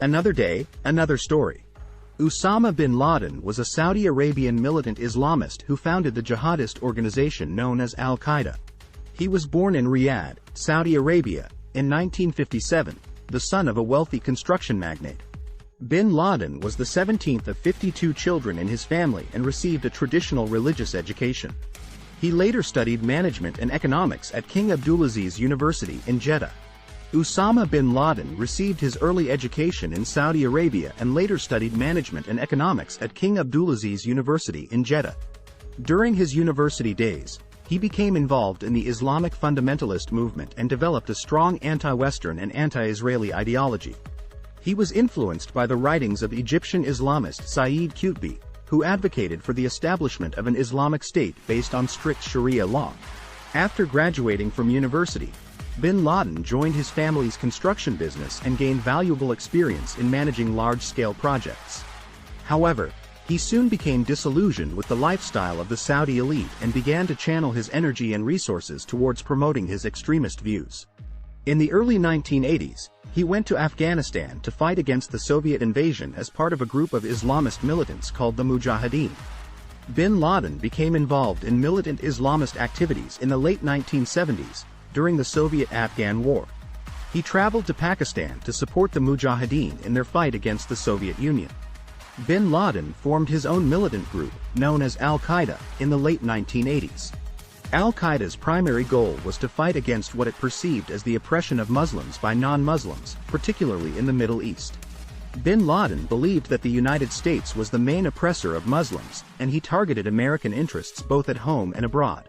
Another day, another story. Usama bin Laden was a Saudi Arabian militant Islamist who founded the jihadist organization known as Al-Qaeda. He was born in Riyadh, Saudi Arabia, in 1957, the son of a wealthy construction magnate. Bin Laden was the 17th of 52 children in his family and received a traditional religious education. He later studied management and economics at King Abdulaziz University in Jeddah. Usama bin Laden received his early education in Saudi Arabia and later studied management and economics at King Abdulaziz University in Jeddah. During his university days, he became involved in the Islamic fundamentalist movement and developed a strong anti-Western and anti-Israeli ideology. He was influenced by the writings of Egyptian Islamist Sayyid Qutb, who advocated for the establishment of an Islamic state based on strict Sharia law. After graduating from university, bin Laden joined his family's construction business and gained valuable experience in managing large-scale projects. However, he soon became disillusioned with the lifestyle of the Saudi elite and began to channel his energy and resources towards promoting his extremist views. In the early 1980s, he went to Afghanistan to fight against the Soviet invasion as part of a group of Islamist militants called the Mujahideen. Bin Laden became involved in militant Islamist activities in the late 1970s, during the Soviet-Afghan War. He traveled to Pakistan to support the Mujahideen in their fight against the Soviet Union. Bin Laden formed his own militant group, known as Al-Qaeda, in the late 1980s. Al-Qaeda's primary goal was to fight against what it perceived as the oppression of Muslims by non-Muslims, particularly in the Middle East. Bin Laden believed that the United States was the main oppressor of Muslims, and he targeted American interests both at home and abroad.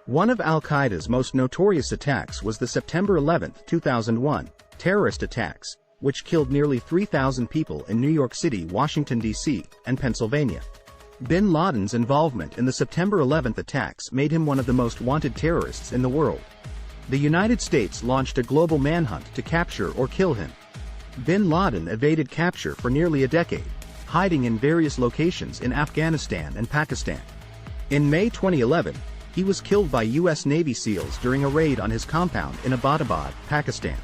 One of Al-Qaeda's most notorious attacks was the September 11, 2001, terrorist attacks, which killed nearly 3,000 people in New York City, Washington, D.C., and Pennsylvania. Bin Laden's involvement in the September 11 attacks made him one of the most wanted terrorists in the world. The United States launched a global manhunt to capture or kill him. Bin Laden evaded capture for nearly a decade, hiding in various locations in Afghanistan and Pakistan. In May 2011, he was killed by U.S. Navy SEALs during a raid on his compound in Abbottabad, Pakistan.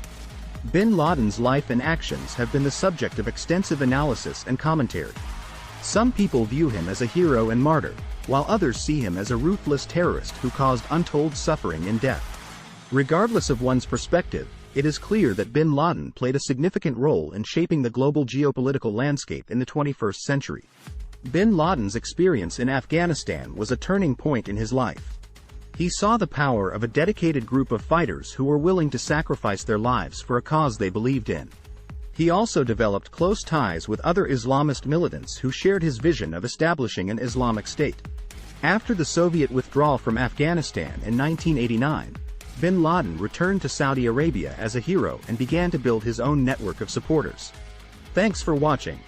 Bin Laden's life and actions have been the subject of extensive analysis and commentary. Some people view him as a hero and martyr, while others see him as a ruthless terrorist who caused untold suffering and death. Regardless of one's perspective, it is clear that bin Laden played a significant role in shaping the global geopolitical landscape in the 21st century. Bin Laden's experience in Afghanistan was a turning point in his life. He saw the power of a dedicated group of fighters who were willing to sacrifice their lives for a cause they believed in. He also developed close ties with other Islamist militants who shared his vision of establishing an Islamic state. After the Soviet withdrawal from Afghanistan in 1989, bin Laden returned to Saudi Arabia as a hero and began to build his own network of supporters. Thanks for watching.